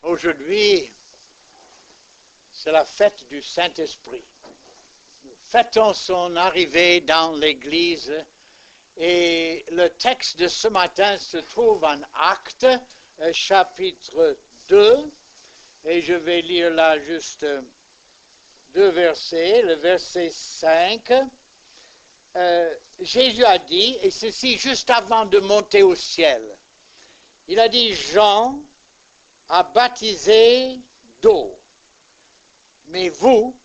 Aujourd'hui, c'est la fête du Saint-Esprit. Nous fêtons son arrivée dans l'Église et le texte de ce matin se trouve en Actes, chapitre 2, et je vais lire là juste deux versets. Le verset 5, Jésus a dit, et ceci juste avant de monter au ciel, il a dit, Jean a baptisé d'eau, mais vous,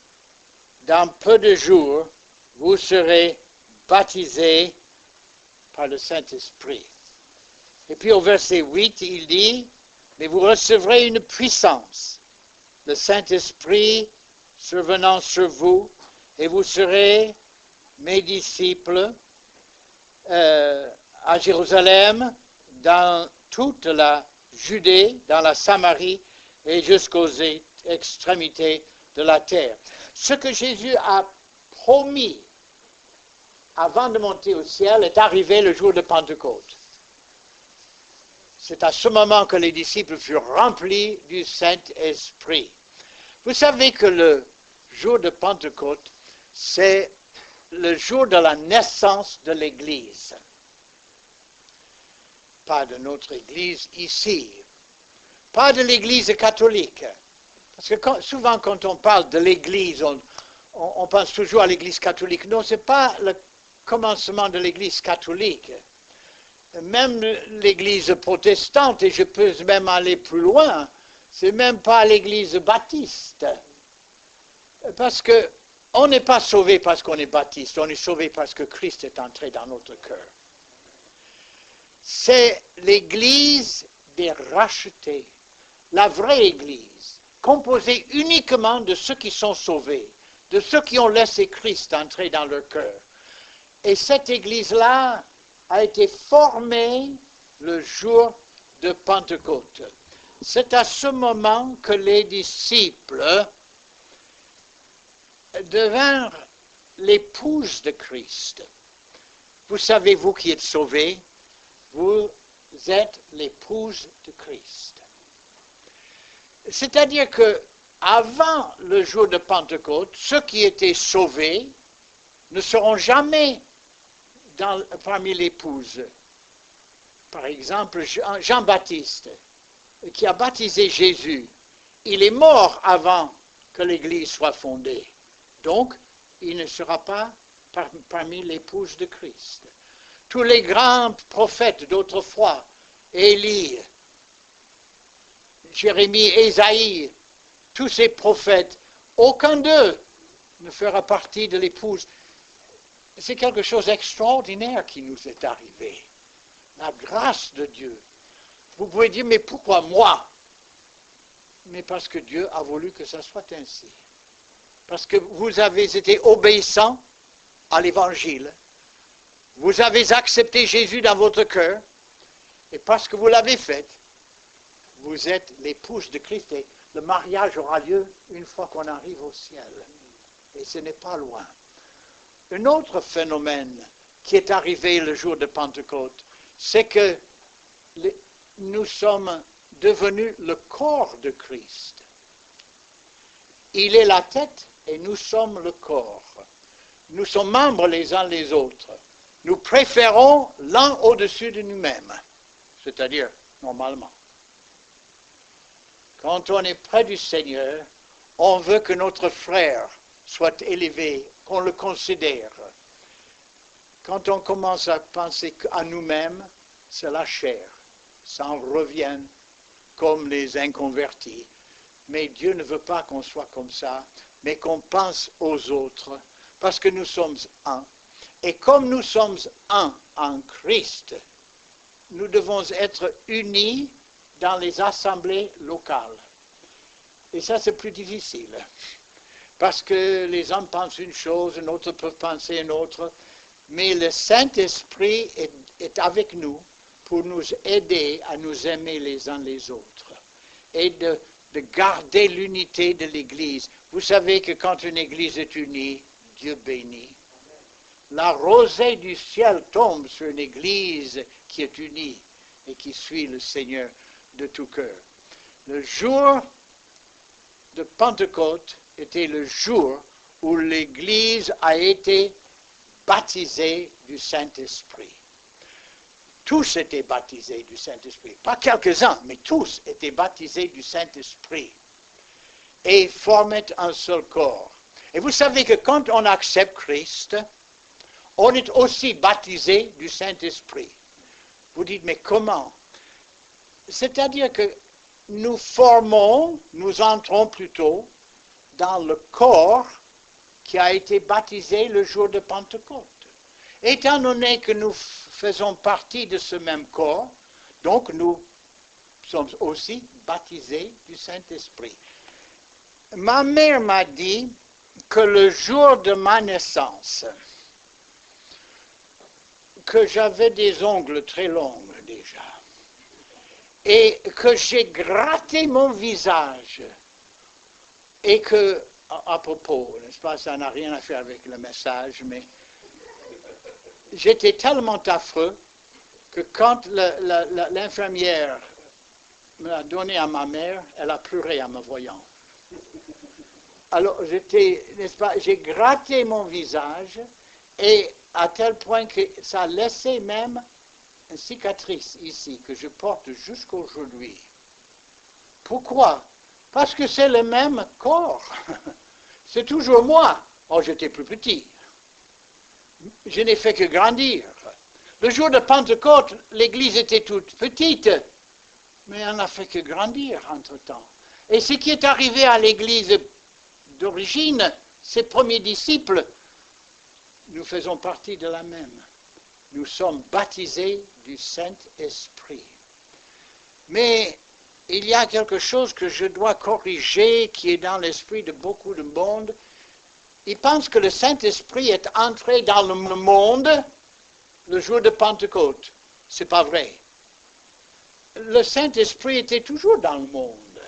dans peu de jours, vous serez baptisés par le Saint-Esprit. Et puis au verset 8, il dit, mais vous recevrez une puissance, le Saint-Esprit survenant sur vous, et vous serez mes disciples à Jérusalem, dans toute la Judée, dans la Samarie et jusqu'aux extrémités de la terre. Ce que Jésus a promis avant de monter au ciel est arrivé le jour de Pentecôte. C'est à ce moment que les disciples furent remplis du Saint-Esprit. Vous savez que le jour de Pentecôte, c'est le jour de la naissance de l'Église. Pas de notre Église ici, pas de l'Église catholique. Parce que souvent quand on parle de l'Église, on pense toujours à l'Église catholique. Non, ce n'est pas le commencement de l'Église catholique. Même l'Église protestante, et je peux même aller plus loin, ce n'est même pas l'Église baptiste. Parce qu'on n'est pas sauvé parce qu'on est baptiste, on est sauvé parce que Christ est entré dans notre cœur. C'est l'Église des rachetés, la vraie Église, composée uniquement de ceux qui sont sauvés, de ceux qui ont laissé Christ entrer dans leur cœur. Et cette Église-là a été formée le jour de Pentecôte. C'est à ce moment que les disciples devinrent l'épouse de Christ. Vous savez, vous qui êtes sauvés, vous êtes l'épouse de Christ. C'est-à-dire que avant le jour de Pentecôte, ceux qui étaient sauvés ne seront jamais parmi l'épouse. Par exemple, Jean-Baptiste, qui a baptisé Jésus, il est mort avant que l'Église soit fondée. Donc, il ne sera pas parmi l'épouse de Christ. Tous les grands prophètes d'autrefois, Élie, Jérémie, Ésaïe, tous ces prophètes, aucun d'eux ne fera partie de l'épouse. C'est quelque chose d'extraordinaire qui nous est arrivé. La grâce de Dieu. Vous pouvez dire, mais pourquoi moi? Mais parce que Dieu a voulu que ça soit ainsi. Parce que vous avez été obéissants à l'Évangile. Vous avez accepté Jésus dans votre cœur. Et parce que vous l'avez fait, vous êtes l'épouse de Christ. Et le mariage aura lieu une fois qu'on arrive au ciel. Et ce n'est pas loin. Un autre phénomène qui est arrivé le jour de Pentecôte, c'est que nous sommes devenus le corps de Christ. Il est la tête et nous sommes le corps. Nous sommes membres les uns les autres. Nous préférons l'un au-dessus de nous-mêmes, c'est-à-dire normalement. Quand on est près du Seigneur, on veut que notre frère soit élevé, qu'on le considère. Quand on commence à penser à nous-mêmes, c'est la chair. Ça en revient comme les inconvertis. Mais Dieu ne veut pas qu'on soit comme ça, mais qu'on pense aux autres, parce que nous sommes un. Et comme nous sommes un en Christ, nous devons être unis dans les assemblées locales. Et ça, c'est plus difficile. Parce que les hommes pensent une chose, un autre peut penser une autre. Mais le Saint-Esprit est avec nous pour nous aider à nous aimer les uns les autres. Et de garder l'unité de l'Église. Vous savez que quand une Église est unie, Dieu bénit. La rosée du ciel tombe sur une Église qui est unie et qui suit le Seigneur de tout cœur. Le jour de Pentecôte était le jour où l'Église a été baptisée du Saint-Esprit. Tous étaient baptisés du Saint-Esprit. Pas quelques-uns, mais tous étaient baptisés du Saint-Esprit. Et formaient un seul corps. Et vous savez que quand on accepte Christ, on est aussi baptisé du Saint-Esprit. Vous dites, mais comment? C'est-à-dire que nous entrons plutôt dans le corps qui a été baptisé le jour de Pentecôte. Étant donné que nous faisons partie de ce même corps, donc nous sommes aussi baptisés du Saint-Esprit. Ma mère m'a dit que le jour de ma naissance, que j'avais des ongles très longs déjà, et que j'ai gratté mon visage, et que, à propos, n'est-ce pas, ça n'a rien à faire avec le message, mais j'étais tellement affreux que quand l'infirmière me l'a donné à ma mère, elle a pleuré en me voyant. Alors, n'est-ce pas, j'ai gratté mon visage, et à tel point que ça a laissé même une cicatrice ici, que je porte jusqu'aujourd'hui. Pourquoi? Parce que c'est le même corps. C'est toujours moi. Oh, j'étais plus petit. Je n'ai fait que grandir. Le jour de Pentecôte, l'église était toute petite, mais on n'a fait que grandir entre-temps. Et ce qui est arrivé à l'église d'origine, ses premiers disciples, nous faisons partie de la même. Nous sommes baptisés du Saint-Esprit. Mais il y a quelque chose que je dois corriger qui est dans l'esprit de beaucoup de monde. Ils pensent que le Saint-Esprit est entré dans le monde le jour de Pentecôte. Ce n'est pas vrai. Le Saint-Esprit était toujours dans le monde.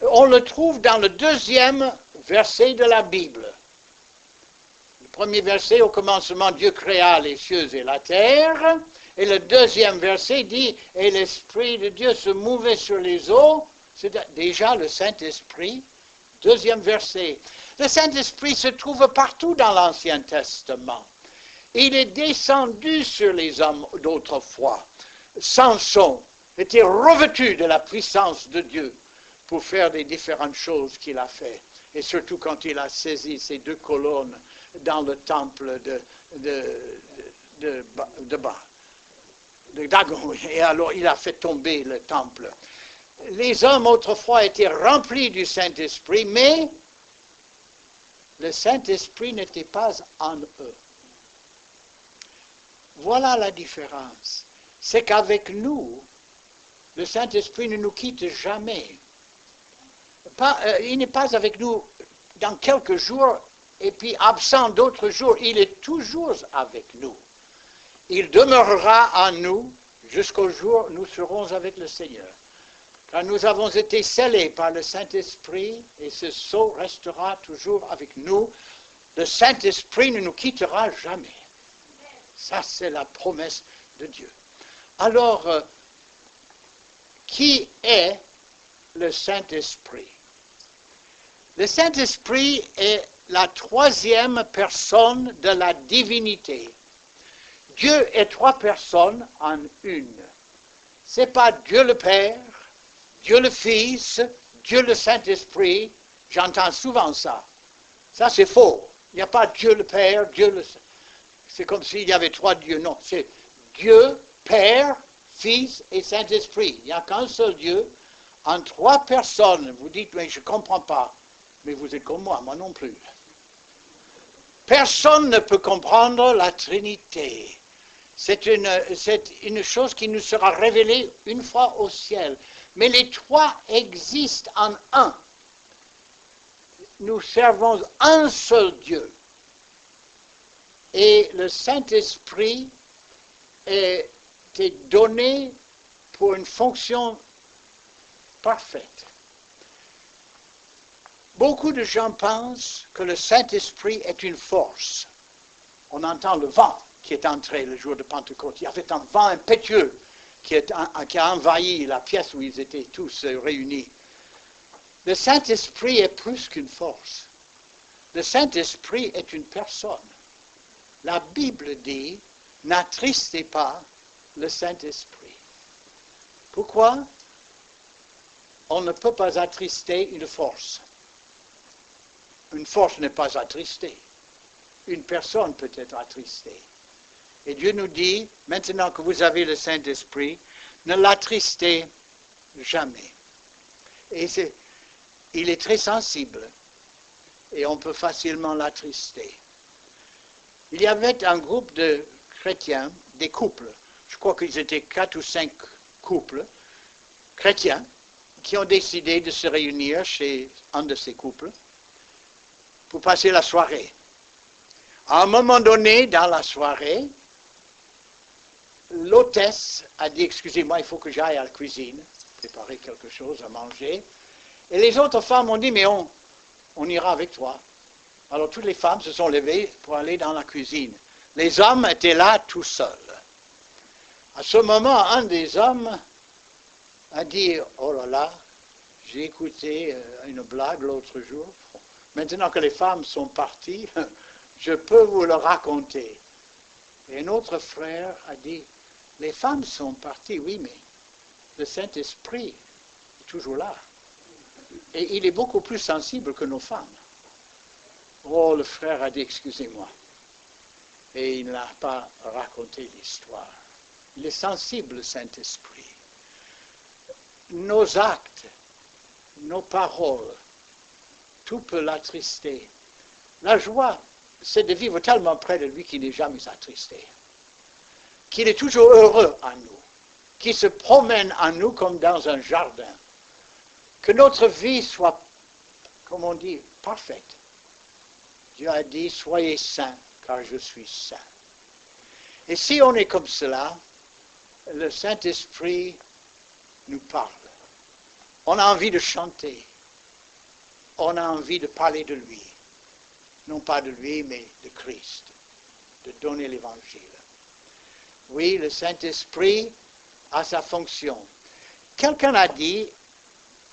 On le trouve dans le 2e verset de la Bible. Le premier verset, au commencement, Dieu créa les cieux et la terre. Et le 2e verset dit, et l'Esprit de Dieu se mouvait sur les eaux. C'est déjà le Saint-Esprit. 2e verset. Le Saint-Esprit se trouve partout dans l'Ancien Testament. Il est descendu sur les hommes d'autrefois. Samson était revêtu de la puissance de Dieu pour faire les différentes choses qu'il a fait. Et surtout quand il a saisi ces 2 colonnes dans le temple de Dagon. Et alors il a fait tomber le temple. Les hommes autrefois étaient remplis du Saint-Esprit, mais le Saint-Esprit n'était pas en eux. Voilà la différence. C'est qu'avec nous, le Saint-Esprit ne nous quitte jamais. Il n'est pas avec nous dans quelques jours et puis absent d'autres jours. Il est toujours avec nous. Il demeurera en nous jusqu'au jour où nous serons avec le Seigneur. Car nous avons été scellés par le Saint-Esprit et ce sceau restera toujours avec nous. Le Saint-Esprit ne nous quittera jamais. Ça, c'est la promesse de Dieu. Alors, qui est le Saint-Esprit? Le Saint-Esprit est la 3e personne de la divinité. Dieu est 3 personnes en une. Ce n'est pas Dieu le Père, Dieu le Fils, Dieu le Saint-Esprit. J'entends souvent ça. Ça, c'est faux. Il n'y a pas Dieu le Père, Dieu le Saint. C'est comme s'il y avait 3 dieux. Non, c'est Dieu, Père, Fils et Saint-Esprit. Il n'y a qu'un seul Dieu en 3 personnes. Vous dites, mais je ne comprends pas. Mais vous êtes comme moi non plus. Personne ne peut comprendre la Trinité. C'est une chose qui nous sera révélée une fois au ciel. Mais les 3 existent en un. Nous servons un seul Dieu. Et le Saint-Esprit est donné pour une fonction parfaite. Beaucoup de gens pensent que le Saint-Esprit est une force. On entend le vent qui est entré le jour de Pentecôte. Il y avait un vent impétueux qui a envahi la pièce où ils étaient tous réunis. Le Saint-Esprit est plus qu'une force. Le Saint-Esprit est une personne. La Bible dit, n'attristez pas le Saint-Esprit. Pourquoi? On ne peut pas attrister une force. Une force n'est pas attristée. Une personne peut être attristée. Et Dieu nous dit, maintenant que vous avez le Saint-Esprit, ne l'attristez jamais. Et il est très sensible et on peut facilement l'attrister. Il y avait un groupe de chrétiens, des couples, je crois qu'ils étaient 4 ou 5 couples chrétiens, qui ont décidé de se réunir chez un de ces couples pour passer la soirée. À un moment donné, dans la soirée, l'hôtesse a dit, excusez-moi, il faut que j'aille à la cuisine, préparer quelque chose à manger. Et les autres femmes ont dit, mais on ira avec toi. Alors toutes les femmes se sont levées pour aller dans la cuisine. Les hommes étaient là tout seuls. À ce moment, un des hommes a dit, oh là là, j'ai écouté une blague l'autre jour. Maintenant que les femmes sont parties, je peux vous le raconter. Et un autre frère a dit, les femmes sont parties, oui, mais le Saint-Esprit est toujours là. Et il est beaucoup plus sensible que nos femmes. Oh, le frère a dit, excusez-moi. Et il n'a pas raconté l'histoire. Il est sensible, le Saint-Esprit. Nos actes, nos paroles, tout peut l'attrister. La joie, c'est de vivre tellement près de lui qu'il n'est jamais attristé. Qu'il est toujours heureux en nous. Qu'il se promène en nous comme dans un jardin. Que notre vie soit, comme on dit, parfaite. Dieu a dit, soyez saints, car je suis saint. Et si on est comme cela, le Saint-Esprit nous parle. On a envie de chanter. On a envie de parler de lui. Non pas de lui, mais de Christ. De donner l'Évangile. Oui, le Saint-Esprit a sa fonction. Quelqu'un a dit,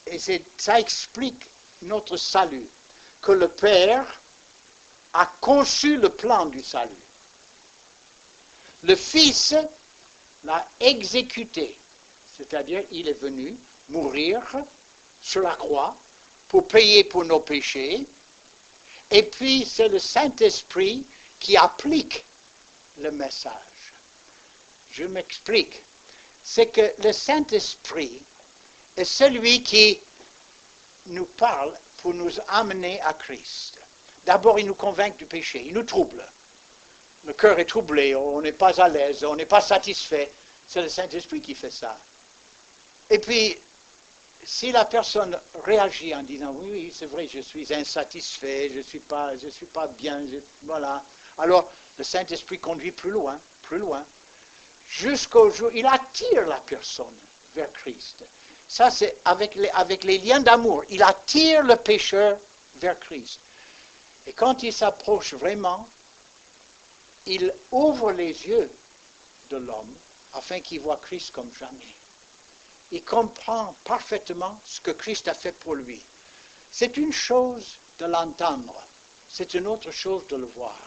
et ça explique notre salut, que le Père a conçu le plan du salut. Le Fils l'a exécuté, c'est-à-dire il est venu mourir sur la croix pour payer pour nos péchés, et puis c'est le Saint-Esprit qui applique le message. Je m'explique. C'est que le Saint-Esprit est celui qui nous parle pour nous amener à Christ. D'abord, il nous convainc du péché, il nous trouble. Le cœur est troublé, on n'est pas à l'aise, on n'est pas satisfait. C'est le Saint-Esprit qui fait ça. Et puis, si la personne réagit en disant, oui, c'est vrai, je suis insatisfait, je suis pas bien, voilà. Alors, le Saint-Esprit conduit plus loin, jusqu'au jour, il attire la personne vers Christ. Ça, c'est avec les liens d'amour. Il attire le pécheur vers Christ. Et quand il s'approche vraiment, il ouvre les yeux de l'homme afin qu'il voit Christ comme jamais. Il comprend parfaitement ce que Christ a fait pour lui. C'est une chose de l'entendre, c'est une autre chose de le voir.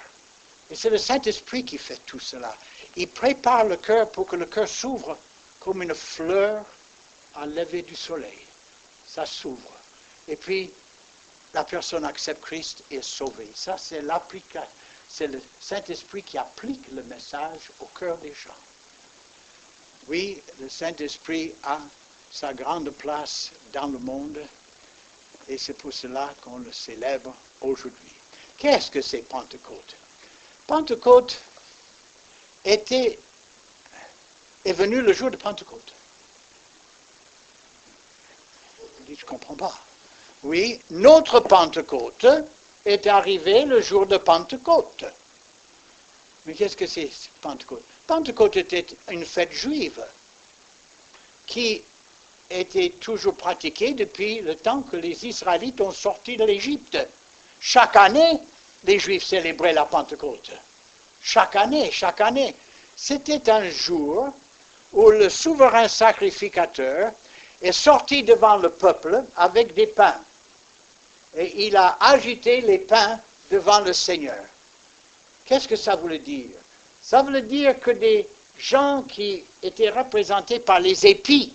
Et c'est le Saint-Esprit qui fait tout cela. Il prépare le cœur pour que le cœur s'ouvre comme une fleur à lever du soleil. Ça s'ouvre. Et puis, la personne accepte Christ et est sauvée. Ça, c'est l'application. C'est le Saint-Esprit qui applique le message au cœur des gens. Oui, le Saint-Esprit a sa grande place dans le monde et c'est pour cela qu'on le célèbre aujourd'hui. Qu'est-ce que c'est Pentecôte? Pentecôte est venu le jour de Pentecôte. Je dis, je ne comprends pas. Oui, notre Pentecôte est arrivé le jour de Pentecôte. Mais qu'est-ce que c'est Pentecôte? Pentecôte était une fête juive qui était toujours pratiquée depuis le temps que les Israélites ont sorti de l'Égypte. Chaque année, les Juifs célébraient la Pentecôte. Chaque année. C'était un jour où le souverain sacrificateur est sorti devant le peuple avec des pains. Et il a agité les pains devant le Seigneur. Qu'est-ce que ça voulait dire? Ça voulait dire que des gens qui étaient représentés par les épis,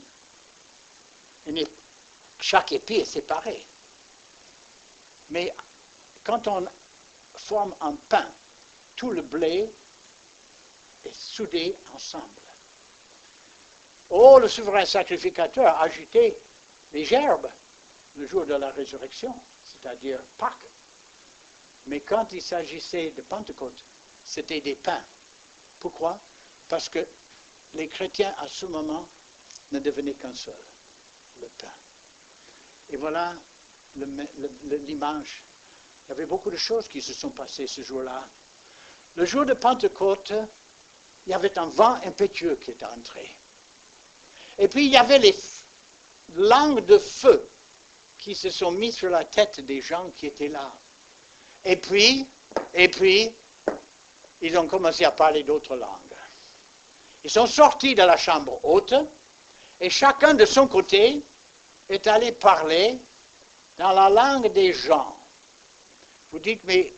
chaque épi est séparé. Mais quand on forme un pain, tout le blé est soudé ensemble. Oh, le souverain sacrificateur a agité les gerbes le jour de la résurrection, c'est-à-dire Pâques. Mais quand il s'agissait de Pentecôte, c'était des pains. Pourquoi? Parce que les chrétiens, à ce moment, ne devenaient qu'un seul, le pain. Et voilà l'image. Il y avait beaucoup de choses qui se sont passées ce jour-là. Le jour de Pentecôte, il y avait un vent impétueux qui était entré. Et puis il y avait les langues de feu qui se sont mises sur la tête des gens qui étaient là. Et puis, ils ont commencé à parler d'autres langues. Ils sont sortis de la chambre haute et chacun de son côté est allé parler dans la langue des gens. Vous dites, mais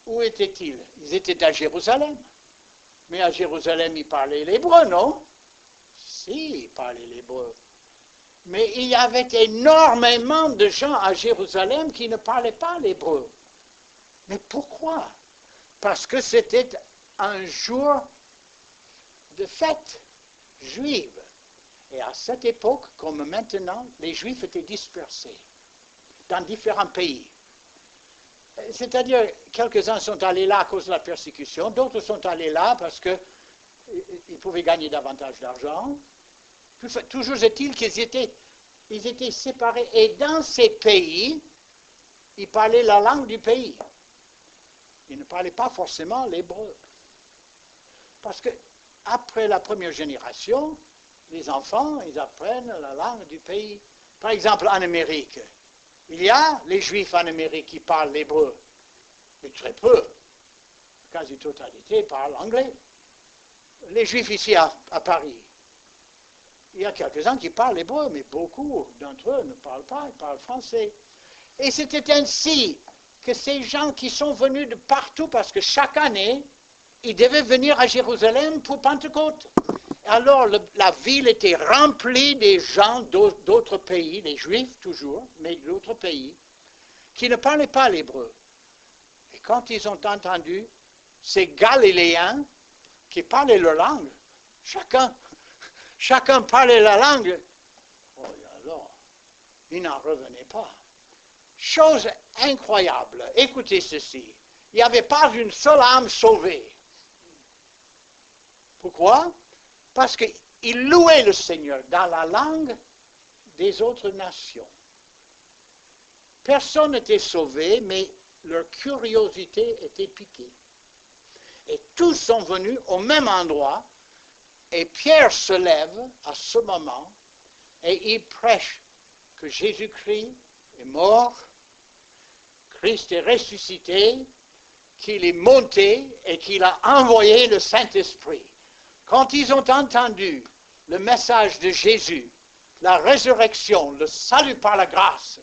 où étaient-ils? Ils étaient à Jérusalem. Mais à Jérusalem, ils parlaient l'hébreu, non? Si, ils parlaient l'hébreu. Mais il y avait énormément de gens à Jérusalem qui ne parlaient pas l'hébreu. Mais pourquoi? Parce que c'était un jour de fête juive. Et à cette époque, comme maintenant, les Juifs étaient dispersés dans différents pays. C'est-à-dire, quelques-uns sont allés là à cause de la persécution, d'autres sont allés là parce qu'ils pouvaient gagner davantage d'argent. Toujours est-il qu'ils étaient séparés. Et dans ces pays, ils parlaient la langue du pays. Ils ne parlaient pas forcément l'hébreu. Parce que après la première génération, les enfants, ils apprennent la langue du pays. Par exemple, en Amérique, il y a les Juifs en Amérique qui parlent l'hébreu, mais très peu. La quasi-totalité parle anglais. Les Juifs ici à Paris, il y a quelques-uns qui parlent l'hébreu, mais beaucoup d'entre eux ne parlent pas, ils parlent français. Et c'était ainsi que ces gens qui sont venus de partout, parce que chaque année, ils devaient venir à Jérusalem pour Pentecôte. Alors la ville était remplie des gens d'autres pays, les Juifs toujours, mais d'autres pays, qui ne parlaient pas l'hébreu. Et quand ils ont entendu ces Galiléens qui parlaient leur langue, chacun parlait la langue, oh, alors, ils n'en revenaient pas. Chose incroyable, écoutez ceci, il n'y avait pas une seule âme sauvée. Pourquoi? Parce qu'ils louaient le Seigneur dans la langue des autres nations. Personne n'était sauvé, mais leur curiosité était piquée. Et tous sont venus au même endroit, et Pierre se lève à ce moment, et il prêche que Jésus-Christ est mort, Christ est ressuscité, qu'il est monté et qu'il a envoyé le Saint-Esprit. Quand ils ont entendu le message de Jésus, la résurrection, le salut par la grâce,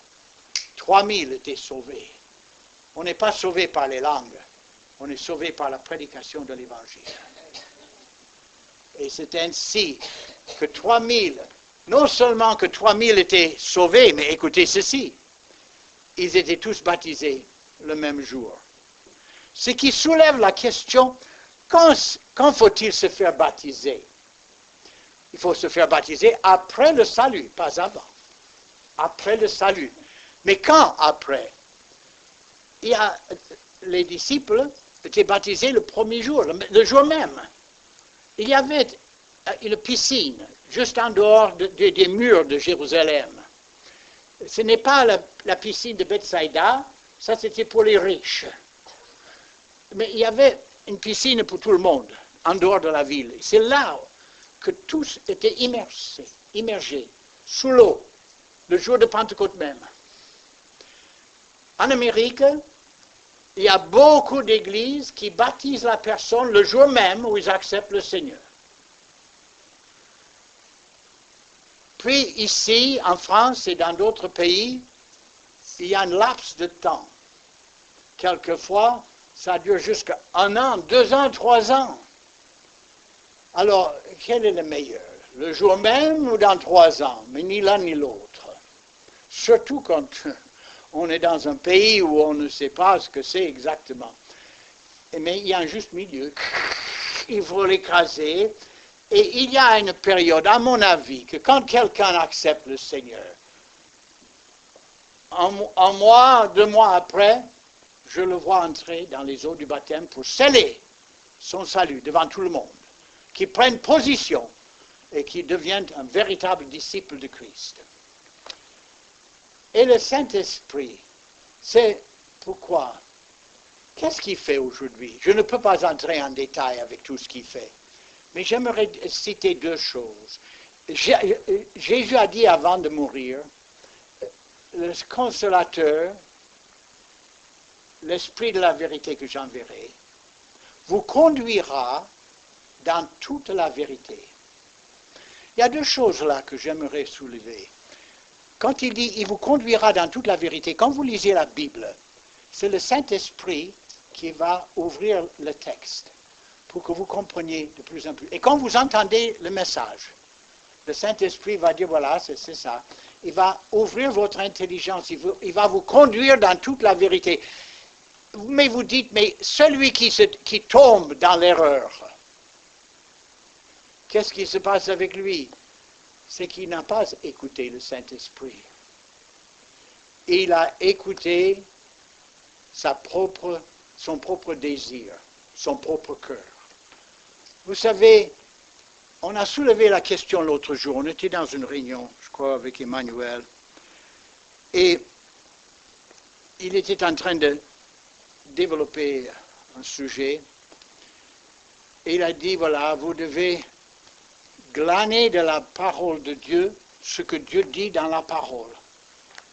3000 étaient sauvés. On n'est pas sauvé par les langues, on est sauvé par la prédication de l'Évangile. Et c'est ainsi que 3000, non seulement que 3000 étaient sauvés, mais écoutez ceci, ils étaient tous baptisés le même jour. Ce qui soulève la question, quand faut-il se faire baptiser? Il faut se faire baptiser après le salut, pas avant. Après le salut. Mais quand après? Les disciples étaient baptisés le premier jour, le jour même. Il y avait une piscine juste en dehors des murs de Jérusalem. Ce n'est pas la piscine de Bethsaïda, ça c'était pour les riches. Mais il y avait une piscine pour tout le monde, en dehors de la ville. C'est là que tous étaient immergés, sous l'eau, le jour de Pentecôte même. En Amérique, il y a beaucoup d'églises qui baptisent la personne le jour même où ils acceptent le Seigneur. Puis ici, en France et dans d'autres pays, il y a un laps de temps. Quelquefois, ça dure jusqu'à 1 an, 2 ans, 3 ans. Alors, quel est le meilleur? Le jour même ou dans 3 ans? Mais ni l'un ni l'autre. Surtout quand on est dans un pays où on ne sait pas ce que c'est exactement. Mais il y a un juste milieu. Il faut l'écraser. Et il y a une période, à mon avis, que quand quelqu'un accepte le Seigneur, un mois, 2 mois après, je le vois entrer dans les eaux du baptême pour sceller son salut devant tout le monde, qui prenne position et qui devienne un véritable disciple de Christ. Et le Saint-Esprit, c'est pourquoi? Qu'est-ce qu'il fait aujourd'hui? Je ne peux pas entrer en détail avec tout ce qu'il fait, mais j'aimerais citer 2 choses. Jésus a dit avant de mourir, le consolateur, l'Esprit de la vérité que j'enverrai, vous conduira dans toute la vérité. Il y a 2 choses là que j'aimerais soulever. Quand il dit « il vous conduira dans toute la vérité », quand vous lisez la Bible, c'est le Saint-Esprit qui va ouvrir le texte pour que vous compreniez de plus en plus. Et quand vous entendez le message, le Saint-Esprit va dire « voilà, c'est ça ». Il va ouvrir votre intelligence, il va vous conduire dans toute la vérité. Mais vous dites, mais celui qui tombe dans l'erreur, qu'est-ce qui se passe avec lui? C'est qu'il n'a pas écouté le Saint-Esprit. Il a écouté son propre désir, son propre cœur. Vous savez, on a soulevé la question l'autre jour, on était dans une réunion, je crois, avec Emmanuel, et il était en train de développer un sujet, et il a dit, voilà, vous devez glaner de la parole de Dieu ce que Dieu dit dans la parole.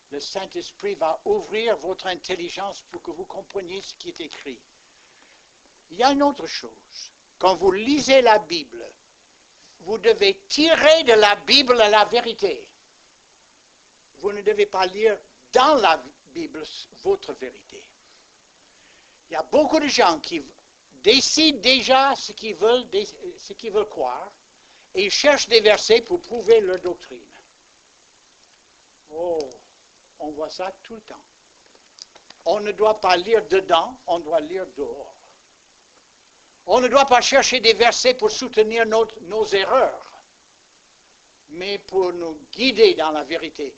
Le Saint-Esprit va ouvrir votre intelligence pour que vous compreniez ce qui est écrit. Il y a une autre chose. Quand vous lisez la Bible, vous devez tirer de la Bible la vérité. Vous ne devez pas lire dans la Bible votre vérité. Il y a beaucoup de gens qui décident déjà ce qu'ils veulent croire, et ils cherchent des versets pour prouver leur doctrine. Oh, on voit ça tout le temps. On ne doit pas lire dedans, on doit lire dehors. On ne doit pas chercher des versets pour soutenir nos erreurs, mais pour nous guider dans la vérité.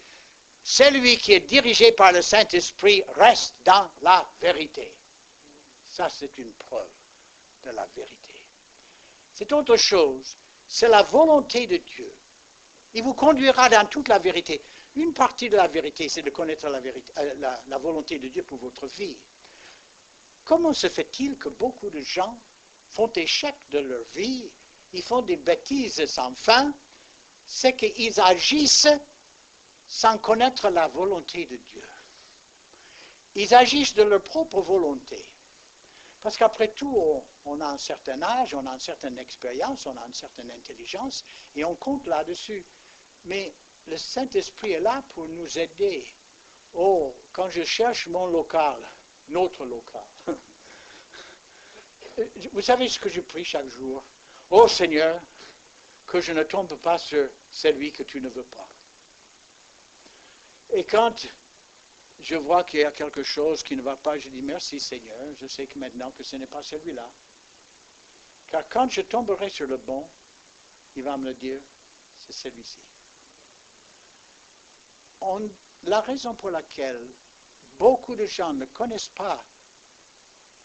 Celui qui est dirigé par le Saint-Esprit reste dans la vérité. Ça, c'est une preuve de la vérité. C'est autre chose. C'est la volonté de Dieu. Il vous conduira dans toute la vérité. Une partie de la vérité, c'est de connaître la volonté de Dieu pour votre vie. Comment se fait-il que beaucoup de gens font échec de leur vie, ils font des bêtises sans fin? C'est qu'ils agissent sans connaître la volonté de Dieu. Ils agissent de leur propre volonté. Parce qu'après tout, on a un certain âge, on a une certaine expérience, on a une certaine intelligence, et on compte là-dessus. Mais le Saint-Esprit est là pour nous aider. Oh, quand je cherche mon local, notre local, vous savez ce que je prie chaque jour? Oh Seigneur, que je ne tombe pas sur celui que tu ne veux pas. Et quand je vois qu'il y a quelque chose qui ne va pas, je dis merci Seigneur, je sais que maintenant que ce n'est pas celui-là. Car quand je tomberai sur le bon, il va me le dire, c'est celui-ci. La raison pour laquelle beaucoup de gens ne connaissent pas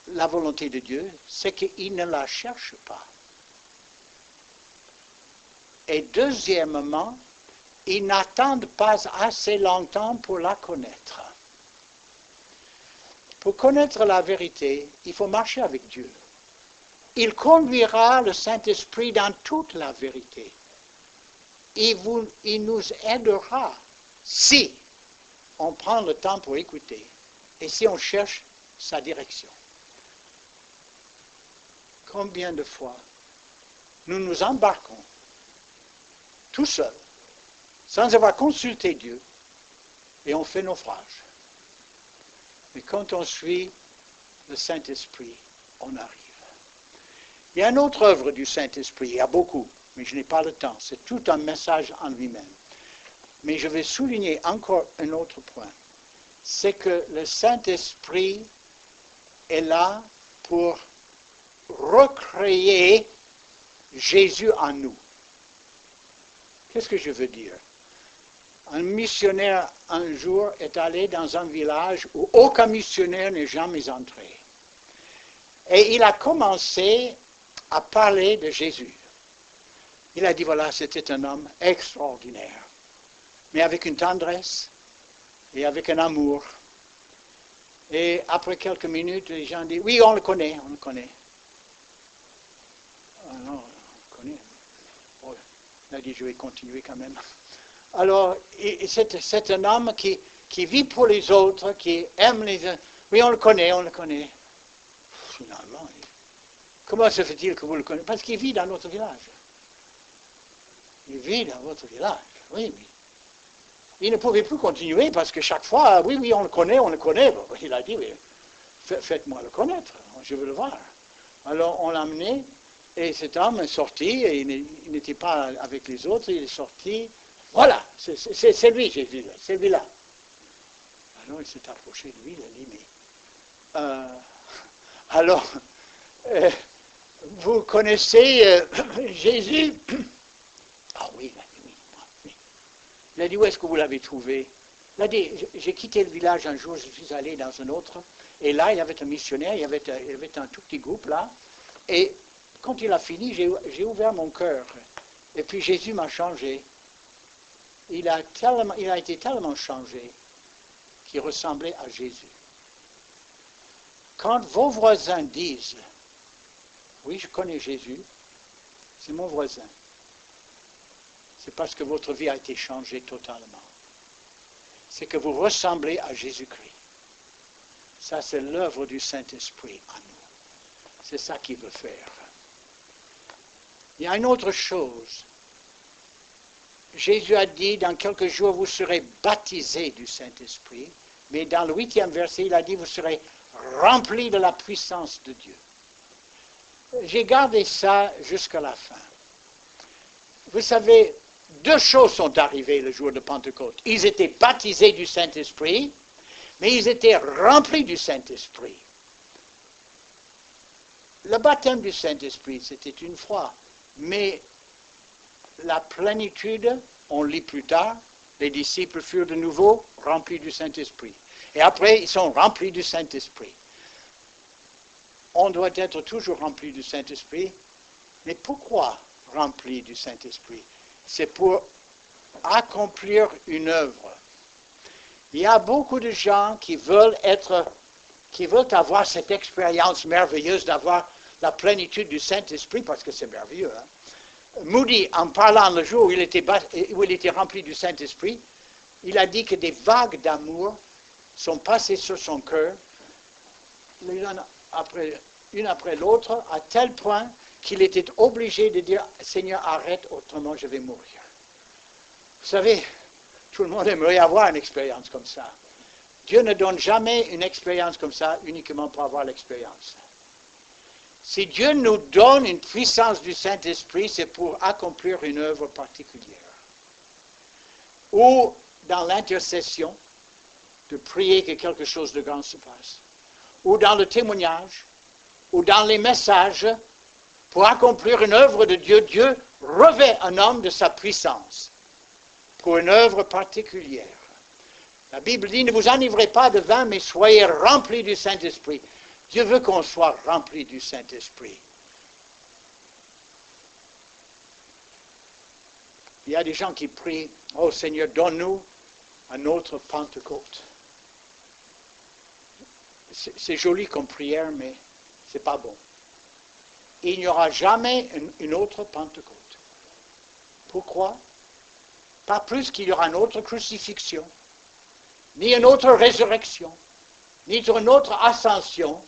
la volonté de Dieu, c'est qu'ils ne la cherchent pas. Et deuxièmement, ils n'attendent pas assez longtemps pour la connaître. Pour connaître la vérité, il faut marcher avec Dieu. Il conduira le Saint-Esprit dans toute la vérité. Il nous aidera si on prend le temps pour écouter et si on cherche sa direction. Combien de fois nous nous embarquons tout seuls sans avoir consulté Dieu, et on fait naufrage. Mais quand on suit le Saint-Esprit, on arrive. Il y a une autre œuvre du Saint-Esprit, il y a beaucoup, mais je n'ai pas le temps. C'est tout un message en lui-même. Mais je vais souligner encore un autre point. C'est que le Saint-Esprit est là pour recréer Jésus en nous. Qu'est-ce que je veux dire? Un missionnaire un jour est allé dans un village où aucun missionnaire n'est jamais entré. Et il a commencé à parler de Jésus. Il a dit, voilà, c'était un homme extraordinaire, mais avec une tendresse et avec un amour. Et après quelques minutes, les gens disent, oui, on le connaît, on le connaît. Ah non, on le connaît. Bon, il a dit, je vais continuer quand même. Alors, c'est un homme qui vit pour les autres, qui aime les... Oui, on le connaît, on le connaît. Finalement, comment se fait-il que vous le connaissez? Parce qu'il vit dans notre village. Il vit dans votre village, oui, mais il ne pouvait plus continuer parce que chaque fois, oui, on le connaît, on le connaît. Bon, il a dit, oui, faites-moi le connaître, je veux le voir. Alors, on l'a amené et cet homme est sorti et il n'était pas avec les autres, il est sorti. Voilà, c'est lui, j'ai vu, c'est lui-là. Alors, il s'est approché de lui, il a dit, mais... alors, vous connaissez Jésus? Ah oui, il a dit, oui. Il a dit, où est-ce que vous l'avez trouvé? Il a dit, j'ai quitté le village un jour, je suis allé dans un autre, et là, il y avait un missionnaire, il y avait un tout petit groupe là, et quand il a fini, j'ai ouvert mon cœur, et puis Jésus m'a changé. Il a été tellement changé qu'il ressemblait à Jésus. Quand vos voisins disent, oui, je connais Jésus, c'est mon voisin, c'est parce que votre vie a été changée totalement. C'est que vous ressemblez à Jésus-Christ. Ça, c'est l'œuvre du Saint-Esprit en nous. C'est ça qu'il veut faire. Il y a une autre chose. Jésus a dit, dans quelques jours, vous serez baptisés du Saint-Esprit. Mais dans le 8e verset, il a dit, vous serez remplis de la puissance de Dieu. J'ai gardé ça jusqu'à la fin. Vous savez, deux choses sont arrivées le jour de Pentecôte. Ils étaient baptisés du Saint-Esprit, mais ils étaient remplis du Saint-Esprit. Le baptême du Saint-Esprit, c'était une fois, mais la plénitude, on lit plus tard, les disciples furent de nouveau remplis du Saint-Esprit. Et après, ils sont remplis du Saint-Esprit. On doit être toujours remplis du Saint-Esprit, mais pourquoi remplis du Saint-Esprit? C'est pour accomplir une œuvre. Il y a beaucoup de gens qui veulent avoir cette expérience merveilleuse d'avoir la plénitude du Saint-Esprit, parce que c'est merveilleux. Hein? Moody, en parlant le jour où il était rempli du Saint-Esprit, il a dit que des vagues d'amour sont passées sur son cœur, une après l'autre, à tel point qu'il était obligé de dire « Seigneur, arrête, autrement je vais mourir ». Vous savez, tout le monde aimerait avoir une expérience comme ça. Dieu ne donne jamais une expérience comme ça uniquement pour avoir l'expérience. Si Dieu nous donne une puissance du Saint-Esprit, c'est pour accomplir une œuvre particulière. Ou dans l'intercession, de prier que quelque chose de grand se passe. Ou dans le témoignage, ou dans les messages, pour accomplir une œuvre de Dieu. Dieu revêt un homme de sa puissance pour une œuvre particulière. La Bible dit, ne vous enivrez pas de vin, mais soyez remplis du Saint-Esprit. Dieu veut qu'on soit remplis du Saint-Esprit. Il y a des gens qui prient, « Oh Seigneur, donne-nous un autre Pentecôte. » C'est joli comme prière, mais ce n'est pas bon. Il n'y aura jamais une autre Pentecôte. Pourquoi? Pas plus qu'il y aura une autre crucifixion, ni une autre résurrection, ni une autre ascension.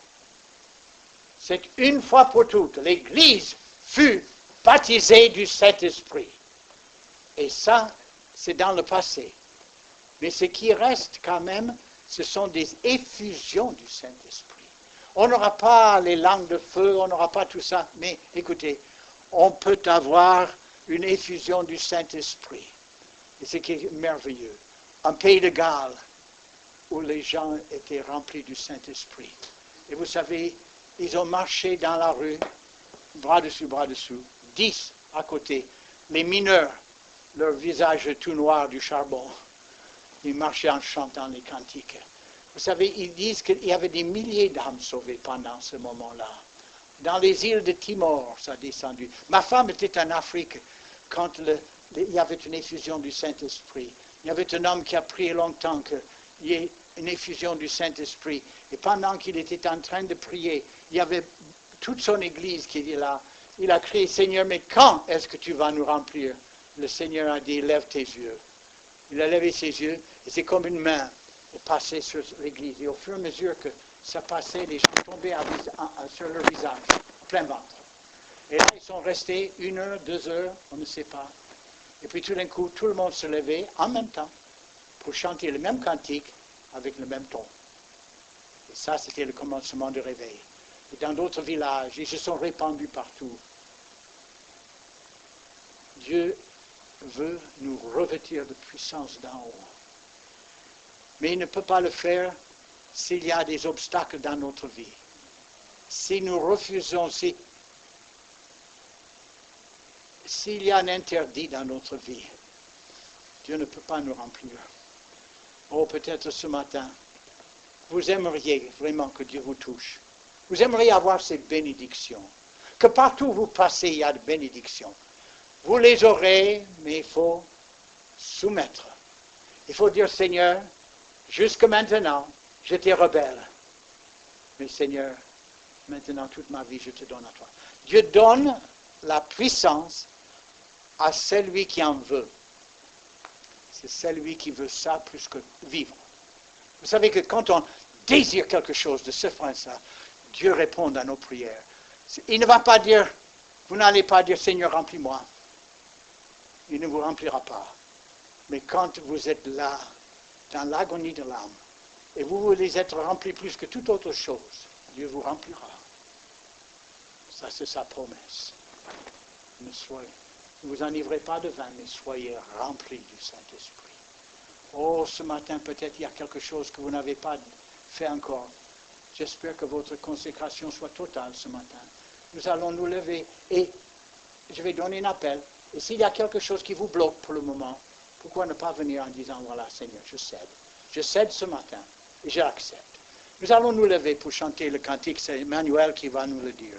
C'est une fois pour toutes. L'Église fut baptisée du Saint-Esprit. Et ça, c'est dans le passé. Mais ce qui reste quand même, ce sont des effusions du Saint-Esprit. On n'aura pas les langues de feu, on n'aura pas tout ça, mais écoutez, on peut avoir une effusion du Saint-Esprit. Et ce qui est merveilleux, un pays de Galles où les gens étaient remplis du Saint-Esprit. Et vous savez, ils ont marché dans la rue, bras dessous, 10 à côté. Les mineurs, leur visage tout noir du charbon, ils marchaient en chantant les cantiques. Vous savez, ils disent qu'il y avait des milliers d'âmes sauvées pendant ce moment-là. Dans les îles de Timor, ça a descendu. Ma femme était en Afrique quand il y avait une effusion du Saint-Esprit. Il y avait un homme qui a prié longtemps qu'il y ait une effusion du Saint-Esprit. Et pendant qu'il était en train de prier, il y avait toute son église qui était là. Il a crié, Seigneur, mais quand est-ce que tu vas nous remplir? Le Seigneur a dit, lève tes yeux. Il a levé ses yeux et c'est comme une main passée sur l'église. Et au fur et à mesure que ça passait, les gens tombaient sur leur visage, plein ventre. Et là, ils sont restés 1 heure, 2 heures, on ne sait pas. Et puis tout d'un coup, tout le monde se levait en même temps pour chanter le même cantique avec le même ton. Et ça, c'était le commencement du réveil. Et dans d'autres villages, ils se sont répandus partout. Dieu veut nous revêtir de puissance d'en haut. Mais il ne peut pas le faire s'il y a des obstacles dans notre vie. Si nous refusons, s'il y a un interdit dans notre vie, Dieu ne peut pas nous remplir. Oh, peut-être ce matin, vous aimeriez vraiment que Dieu vous touche. Vous aimeriez avoir ces bénédictions. Que partout où vous passez, il y a de bénédictions. Vous les aurez, mais il faut soumettre. Il faut dire, Seigneur, jusque maintenant, j'étais rebelle. Mais Seigneur, maintenant, toute ma vie, je te donne à toi. Dieu donne la puissance à celui qui en veut. C'est celui qui veut ça plus que vivre. Vous savez que quand on désire quelque chose de ce point-là, Dieu répond à nos prières. Il ne va pas dire, vous n'allez pas dire, Seigneur, remplis-moi. Il ne vous remplira pas. Mais quand vous êtes là, dans l'agonie de l'âme, et vous voulez être rempli plus que toute autre chose, Dieu vous remplira. Ça, c'est sa promesse. Ne vous enivrez pas de vin, mais soyez remplis du Saint-Esprit. Oh, ce matin, peut-être il y a quelque chose que vous n'avez pas fait encore. J'espère que votre consécration soit totale ce matin. Nous allons nous lever et je vais donner un appel. Et s'il y a quelque chose qui vous bloque pour le moment, pourquoi ne pas venir en disant, voilà Seigneur, je cède. Je cède ce matin et j'accepte. Nous allons nous lever pour chanter le cantique, c'est Emmanuel qui va nous le dire.